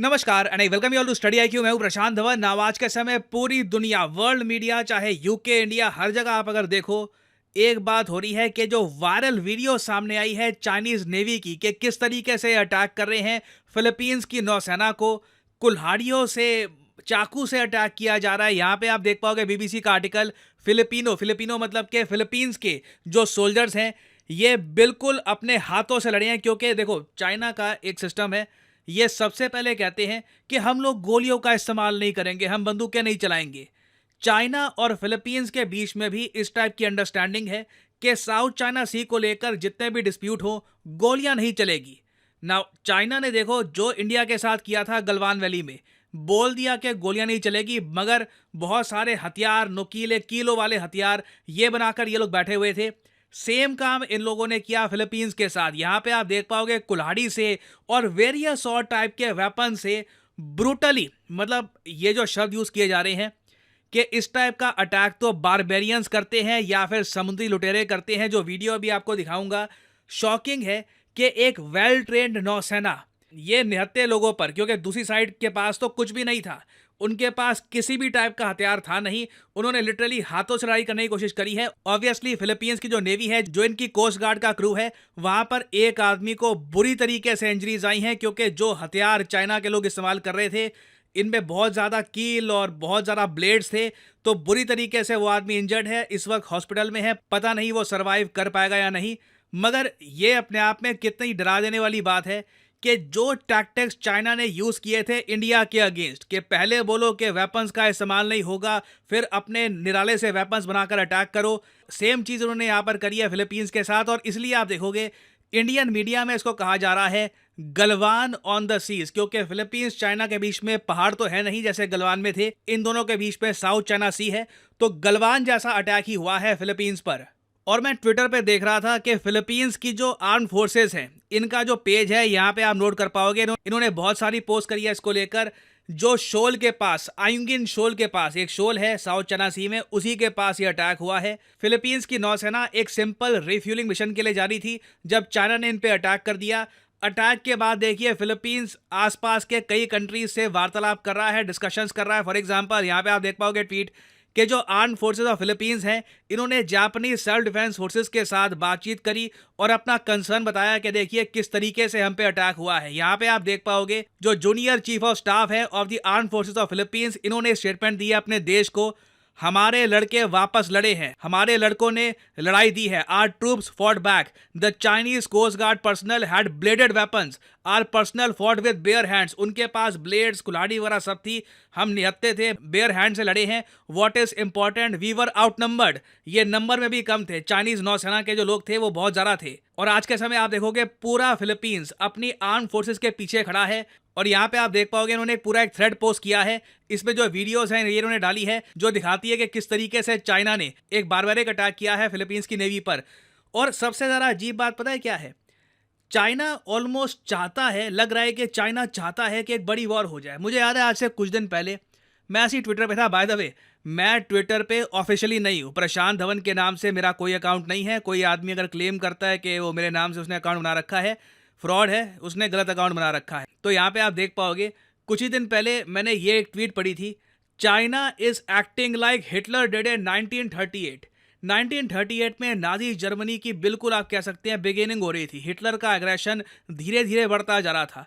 नमस्कार and I welcome you all to study IQ. मैं हूं प्रशांत धवन। आज के समय पूरी दुनिया, वर्ल्ड मीडिया, चाहे यूके, इंडिया, हर जगह आप अगर देखो, एक बात हो रही है कि जो वायरल वीडियो सामने आई है चाइनीज नेवी की कि किस तरीके से अटैक कर रहे हैं फिलीपींस की नौसेना को, कुल्हाड़ियों से, चाकू से अटैक किया जा रहा है। यहाँ पे आप देख पाओगे बीबीसी का आर्टिकल, फिलिपिनो मतलब कि फिलीपींस के जो सोल्जर्स हैं ये बिल्कुल अपने हाथों से लड़े हैं। क्योंकि देखो, चाइना का एक सिस्टम है, ये सबसे पहले कहते हैं कि हम लोग गोलियों का इस्तेमाल नहीं करेंगे, हम बंदूकें नहीं चलाएंगे। चाइना और फिलीपींस के बीच में भी इस टाइप की अंडरस्टैंडिंग है कि साउथ चाइना सी को लेकर जितने भी डिस्प्यूट हो, गोलियां नहीं चलेगी ना। चाइना ने देखो जो इंडिया के साथ किया था गलवान वैली में, बोल दिया कि गोलियां नहीं चलेगी, मगर बहुत सारे हथियार, नुकीले कीलो वाले हथियार ये बनाकर ये लोग बैठे हुए थे। सेम काम इन लोगों ने किया फिलीपींस के साथ। यहाँ पे आप देख पाओगे कुल्हाड़ी से और वेरियस और टाइप के वेपन से ब्रूटली, मतलब ये जो शब्द यूज किए जा रहे हैं कि इस टाइप का अटैक तो बारबेरियंस करते हैं या फिर समुद्री लुटेरे करते हैं। जो वीडियो अभी आपको दिखाऊंगा, शॉकिंग है कि एक वेल ट्रेन्ड नौसेना ये निहत्थे लोगों पर, क्योंकि दूसरी साइड के पास तो कुछ भी नहीं था, उनके पास किसी भी टाइप का हथियार था नहीं, उन्होंने लिटरली हाथों से लड़ाई करने की कोशिश करी है। ऑब्वियसली फिलीपींस की जो नेवी है, जो इनकी कोस्ट गार्ड का क्रू है, वहां पर एक आदमी को बुरी तरीके से इंजरीज आई हैं, क्योंकि जो हथियार चाइना के लोग इस्तेमाल कर रहे थे इनमें बहुत ज़्यादा कील और बहुत ज़्यादा ब्लेड्स थे। तो बुरी तरीके से वो आदमी इंजर्ड है, इस वक्त हॉस्पिटल में है, पता नहीं वो सर्वाइव कर पाएगा या नहीं। मगर ये अपने आप में कितनी डरा देने वाली बात है कि जो टैक्टिक्स चाइना ने यूज किए थे इंडिया के अगेंस्ट, कि पहले बोलो कि वेपन्स का इस्तेमाल नहीं होगा, फिर अपने निराले से वेपन्स बनाकर अटैक करो, सेम चीज उन्होंने यहां पर करी है फिलीपींस के साथ। और इसलिए आप देखोगे इंडियन मीडिया में इसको कहा जा रहा है गलवान ऑन द सीज, क्योंकि फिलीपींस चाइना के बीच में पहाड़ तो है नहीं जैसे गलवान में थे, इन दोनों के बीच में साउथ चाइना सी है, तो गलवान जैसा अटैक ही हुआ है फिलीपींस पर। और मैं ट्विटर पे देख रहा था कि फिलीपींस की जो आर्म फोर्सेस हैं, इनका जो पेज है यहाँ पे आप नोट कर पाओगे, इन्होंने बहुत सारी पोस्ट करी है इसको लेकर। जो शोल के पास, आयुंगिन शोल के पास एक शोल है साउथ चाइना सी में, उसी के पास ये अटैक हुआ है। फिलीपींस की नौसेना एक सिंपल रिफ्यूलिंग मिशन के लिए जा रही थी जब चाइना ने इन पे अटैक कर दिया। अटैक के बाद देखिए फिलीपींस आसपास के कई कंट्रीज से वार्तालाप कर रहा है, डिस्कशंस कर रहा है। फॉर एग्जांपल यहाँ पे आप देख पाओगे ट्वीट कि जो आर्म फोर्सेस ऑफ फिलीपींस हैं, इन्होंने जापानीज सेल्फ डिफेंस फोर्सेस के साथ बातचीत करी और अपना कंसर्न बताया कि देखिए किस तरीके से हम पे अटैक हुआ है। यहाँ पे आप देख पाओगे जो जूनियर चीफ ऑफ स्टाफ है of the arm forces of Philippines, इन्होंने स्टेटमेंट दिया अपने देश को, हमारे लड़के वापस लड़े हैं, हमारे लड़कों ने लड़ाई दी है, our troops fought back, the Chinese coast guard personnel had bladed weapons, our personnel fought with bare hands, उनके पास ब्लेड्स, कुल्हाड़ी वगैरह सब थी, हम निहत्ते थे, बेयर हैंड से लड़े हैं। What is important, we were outnumbered, ये नंबर में भी कम थे, चाइनीज नौसेना के जो लोग थे वो बहुत ज्यादा थे। और आज के समय आप देखोगे पूरा फिलीपींस अपनी आर्म फोर्सेस के पीछे खड़ा है। और यहाँ पे आप देख पाओगे इन्होंने पूरा एक थ्रेड पोस्ट किया है, इसमें जो वीडियोस हैं ये इन्होंने डाली है, जो दिखाती है कि किस तरीके से चाइना ने एक बारबेरिक अटैक किया है फिलीपींस की नेवी पर। और सबसे ज़्यादा अजीब बात पता है क्या है, चाइना ऑलमोस्ट चाहता है, लग रहा है कि चाइना चाहता है कि एक बड़ी वॉर हो जाए। मुझे याद है आज से कुछ दिन पहले मैं ऐसे ही ट्विटर पे था, बाय द वे मैं ट्विटर पे ऑफिशियली नहीं हूँ, प्रशांत धवन के नाम से मेरा कोई अकाउंट नहीं है। कोई आदमी अगर क्लेम करता है कि वो मेरे नाम से उसने अकाउंट बना रखा है, फ्रॉड है, उसने गलत अकाउंट बना रखा है। तो यहाँ पे आप देख पाओगे कुछ ही दिन पहले मैंने ये एक ट्वीट पढ़ी थी, China is acting like Hitler did in 1938। 1938 में नाजी जर्मनी की बिल्कुल आप कह सकते हैं बिगिनिंग हो रही थी, हिटलर का एग्रेशन धीरे धीरे बढ़ता जा रहा था।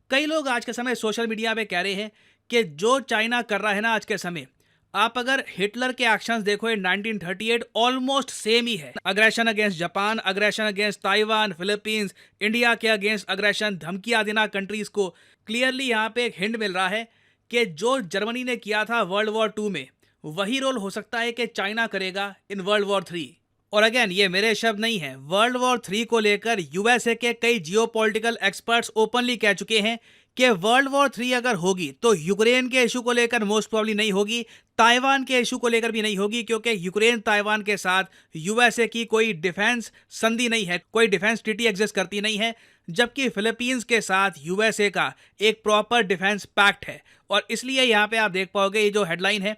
कई लोग आज के समय सोशल मीडिया पे कह रहे हैं कि जो चाइना कर रहा है ना आज के समय, आप अगर हिटलर के एक्शंस देखो इन 1938, ऑलमोस्ट सेम ही है। Aggression against Japan, aggression against Taiwan, Philippines, India के अगेंस्ट अग्रेशन, धमकियां देना कंट्रीज को। क्लियरली यहाँ पे एक हिंट मिल रहा है कि जो जर्मनी ने किया था वर्ल्ड वॉर 2 में, वही रोल हो सकता है कि चाइना करेगा इन वर्ल्ड वॉर 3। और अगेन ये मेरे शब्द नहीं है, वर्ल्ड वॉर 3 को लेकर यूएसए के कई जियोपॉलिटिकल एक्सपर्ट्स ओपनली कह चुके हैं कि वर्ल्ड वॉर 3 अगर होगी तो यूक्रेन के इशू को लेकर मोस्ट प्रॉब्ली नहीं होगी, ताइवान के इशू को लेकर भी नहीं होगी, क्योंकि यूक्रेन ताइवान के साथ यूएसए की कोई डिफेंस संधि नहीं है, कोई डिफेंस ट्रीटी एग्जिस्ट करती नहीं है। जबकि फिलीपींस के साथ यूएसए का एक प्रॉपर डिफेंस पैक्ट है। और इसलिए यहाँ पे आप देख पाओगे ये जो हेडलाइन है,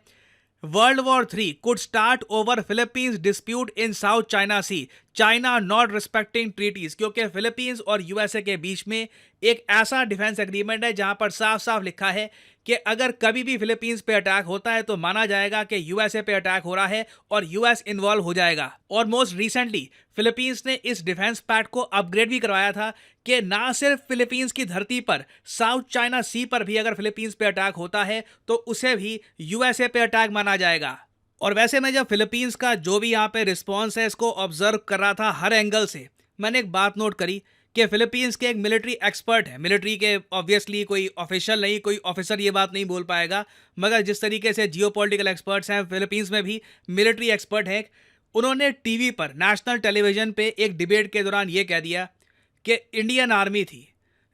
World War III could start over Philippines dispute in South China Sea. China not respecting treaties, क्योंकि फिलीपींस और यूएसए के बीच में एक ऐसा डिफेंस एग्रीमेंट है जहां पर साफ साफ लिखा है कि अगर कभी भी फिलीपींस पे अटैक होता है तो माना जाएगा कि यूएसए पे अटैक हो रहा है और यूएस इन्वॉल्व हो जाएगा। और मोस्ट रिसेंटली फिलीपींस ने इस डिफेंस पैक्ट को अपग्रेड भी करवाया था कि ना सिर्फ फिलीपींस की धरती पर, साउथ चाइना सी पर भी अगर फिलीपींस पे अटैक होता है तो उसे भी यूएसए पे अटैक माना जाएगा। और वैसे मैं जब फिलीपींस का जो भी यहाँ पे रिस्पॉन्स है इसको ऑब्जर्व कर रहा था हर एंगल से, मैंने एक बात नोट करी कि फिलीपींस के एक मिलिट्री एक्सपर्ट है, मिलिट्री के ऑब्वियसली कोई ऑफिशियल नहीं, कोई ऑफिसर ये बात नहीं बोल पाएगा, मगर जिस तरीके से जियोपॉलिटिकल एक्सपर्ट्स हैं फिलीपींस में भी मिलिट्री एक्सपर्ट है, उन्होंने टीवी पर, नेशनल टेलीविजन पे एक डिबेट के दौरान ये कह दिया कि इंडियन आर्मी थी,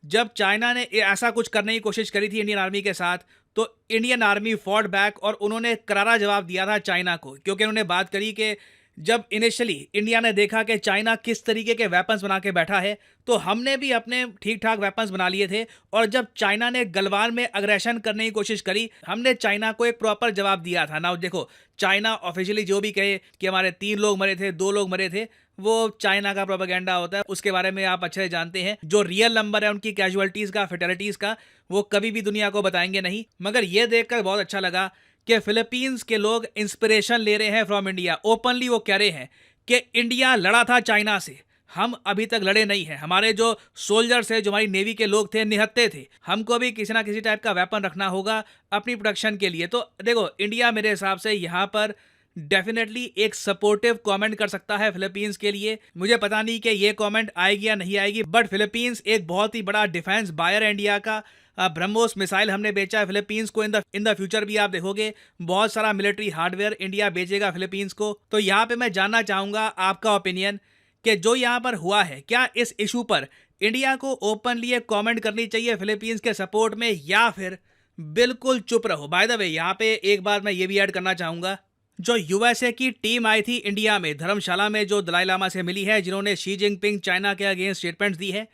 जब चाइना ने ऐसा कुछ करने की कोशिश करी थी इंडियन आर्मी के साथ, तो इंडियन आर्मी फॉट बैक और उन्होंने करारा जवाब दिया था चाइना को, क्योंकि उन्होंने बात करी कि जब इनिशियली इंडिया ने देखा कि चाइना किस तरीके के वेपन्स बना के बैठा है तो हमने भी अपने ठीक ठाक वेपन्स बना लिए थे, और जब चाइना ने गलवान में अग्रेशन करने की कोशिश करी हमने चाइना को एक प्रॉपर जवाब दिया था। ना देखो, चाइना ऑफिशियली जो भी कहे कि हमारे 3 लोग मरे थे, 2 लोग मरे थे, वो चाइना का प्रोपेगेंडा होता है, उसके बारे में आप अच्छे से जानते हैं। जो रियल नंबर है उनकी कैजुअलिटीज का, फेटलिटीज का, वो कभी भी दुनिया को बताएंगे नहीं। मगर ये देखकर बहुत अच्छा लगा कि फिलीपींस के लोग इंस्पिरेशन ले रहे हैं फ्रॉम इंडिया। ओपनली वो कह रहे हैं कि इंडिया लड़ा था चाइना से, हम अभी तक लड़े नहीं हैं। हमारे जो सोल्जर्स है, जो हमारी नेवी के लोग थे, निहत्थे थे, हमको भी किसी ना किसी टाइप का वेपन रखना होगा अपनी प्रोटेक्शन के लिए। तो देखो, इंडिया मेरे हिसाब से यहाँ पर डेफिनेटली एक सपोर्टिव कमेंट कर सकता है फिलीपींस के लिए। मुझे पता नहीं कि ये कमेंट आएगी या नहीं आएगी, बट फिलीपींस एक बहुत ही बड़ा डिफेंस बायर है इंडिया का। ब्रह्मोस मिसाइल हमने बेचा है फिलीपींस को, इन द फ्यूचर भी आप देखोगे बहुत सारा मिलिट्री हार्डवेयर इंडिया बेचेगा फिलीपींस को। तो यहाँ पे मैं जानना चाहूंगा आपका ओपिनियन कि जो यहाँ पर हुआ है, क्या इस इशू पर इंडिया को ओपनली एक कमेंट करनी चाहिए फिलीपींस के सपोर्ट में, या फिर बिल्कुल चुप रहो। बाय द वे, यहाँ पे एक बात मैं ये भी ऐड करना चाहूंगा, जो यूएसए की टीम आई थी इंडिया में, धर्मशाला में, जो दलाई लामा से मिली है, जिन्होंने शी जिनपिंग चाइना के अगेंस्ट स्टेटमेंट्स दी है,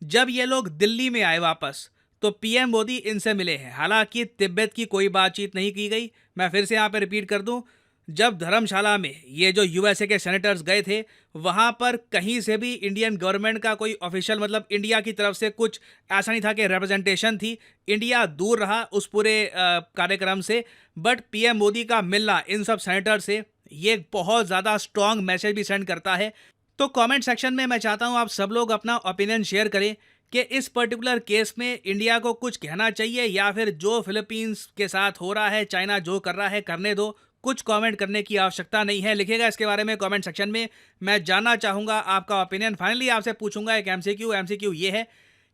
जब ये लोग दिल्ली में आए वापस तो पीएम मोदी इनसे मिले हैं। हालांकि तिब्बत की कोई बातचीत नहीं की गई। मैं फिर से यहाँ पे रिपीट कर दूं, जब धर्मशाला में ये जो यूएसए के सेनेटर्स गए थे, वहाँ पर कहीं से भी इंडियन गवर्नमेंट का कोई ऑफिशियल, मतलब इंडिया की तरफ से कुछ ऐसा नहीं था कि रिप्रेजेंटेशन थी। इंडिया दूर रहा उस पूरे कार्यक्रम से, बट पीएम मोदी का मिलना इन सब सेनेटर से ये बहुत ज़्यादा स्ट्रॉन्ग मैसेज भी सेंड करता है। तो कमेंट सेक्शन में मैं चाहता हूँ आप सब लोग अपना ओपिनियन शेयर करें कि इस पर्टिकुलर केस में इंडिया को कुछ कहना चाहिए, या फिर जो फिलीपींस के साथ हो रहा है, चाइना जो कर रहा है करने दो, कुछ कमेंट करने की आवश्यकता नहीं है। लिखिएगा इसके बारे में कमेंट सेक्शन में, मैं जानना चाहूँगा आपका ओपिनियन। फाइनली आपसे पूछूंगा एक एमसीक्यू ये है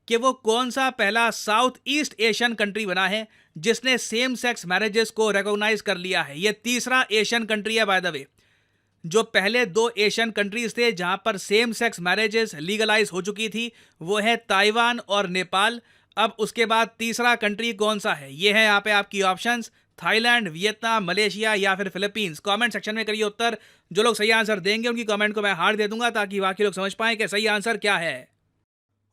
कि वो कौन सा पहला साउथ ईस्ट एशियन कंट्री बना है जिसने सेम सेक्स मैरिजेस को रिकॉग्नाइज कर लिया है। ये तीसरा एशियन कंट्री है बाय द वे। जो पहले 2 एशियन कंट्रीज थे जहां पर सेम सेक्स मैरिजेस लीगलाइज हो चुकी थी, वो है ताइवान और नेपाल। अब उसके बाद तीसरा कंट्री कौन सा है, ये है यहाँ पे आपकी ऑप्शंस, थाईलैंड, वियतनाम, मलेशिया या फिर फिलीपींस। कमेंट सेक्शन में करिए उत्तर। जो लोग सही आंसर देंगे उनकी कमेंट को मैं हार्ट दे दूंगा ताकि बाकी लोग समझ पाएं कि सही आंसर क्या है।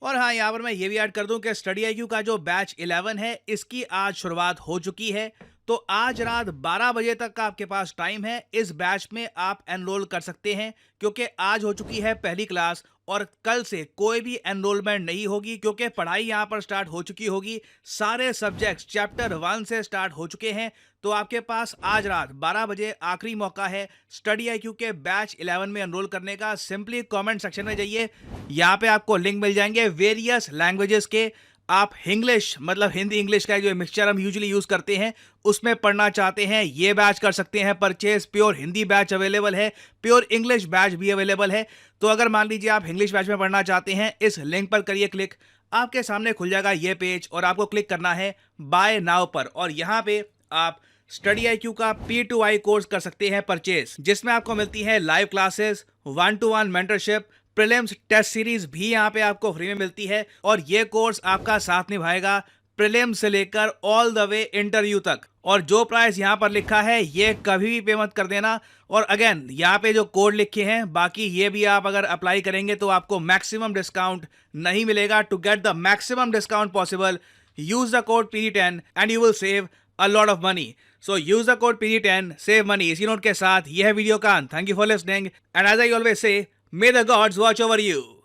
और हाँ, यहाँ पर मैं ये भी ऐड कर दूं कि स्टडी IQ का जो बैच 11 है, इसकी आज शुरुआत हो चुकी है। तो आज रात 12 बजे तक का आपके पास टाइम है। इस बैच में आप एनरोल कर सकते हैं, क्योंकि आज हो चुकी है पहली क्लास और कल से कोई भी एनरोलमेंट नहीं होगी, क्योंकि पढ़ाई यहाँ पर स्टार्ट हो चुकी होगी। सारे सब्जेक्ट्स चैप्टर 1 से स्टार्ट हो चुके हैं। तो आपके पास आज रात 12 बजे आखिरी मौका है स्टडी IQ के बैच 11 में एनरोल करने का। सिंपली कमेंट सेक्शन में जाइए, यहाँ पे आपको लिंक मिल जाएंगे वेरियस लैंग्वेजेस के। आप इंग्लिश, मतलब हिंदी इंग्लिश का जो मिक्सचर हम यूजुअली यूज करते हैं, उसमें पढ़ना चाहते हैं, ये बैच कर सकते हैं purchase. Pure Hindi batch available है, प्योर इंग्लिश बैच भी अवेलेबल है। तो अगर मान लीजिए आप इंग्लिश बैच में पढ़ना चाहते हैं, इस लिंक पर करिए क्लिक, आपके सामने खुल जाएगा ये पेज और आपको क्लिक करना है बाय नाउ पर, और यहाँ पे आप स्टडी IQ का P2I कोर्स कर सकते हैं परचेज, जिसमें आपको मिलती है live classes, 1-to-1 mentorship, prelims test series भी यहाँ पे आपको फ्री में मिलती है। और ये कोर्स आपका साथ निभाएगा प्रीलिम्स से लेकर ऑल द वे इंटरव्यू तक। और जो प्राइस यहाँ पर लिखा है ये कभी भी पे मत कर देना। और अगेन यहाँ पे जो कोड लिखे हैं, बाकी ये भी आप अगर अप्लाई करेंगे तो आपको मैक्सिमम डिस्काउंट नहीं मिलेगा। To get the maximum discount possible, use the code PD10 and you will save a lot of money. So use the code PG10, save money. इसी नोट के साथ यह वीडियो का अंत. Thank you for listening. And as I always say, may the gods watch over you.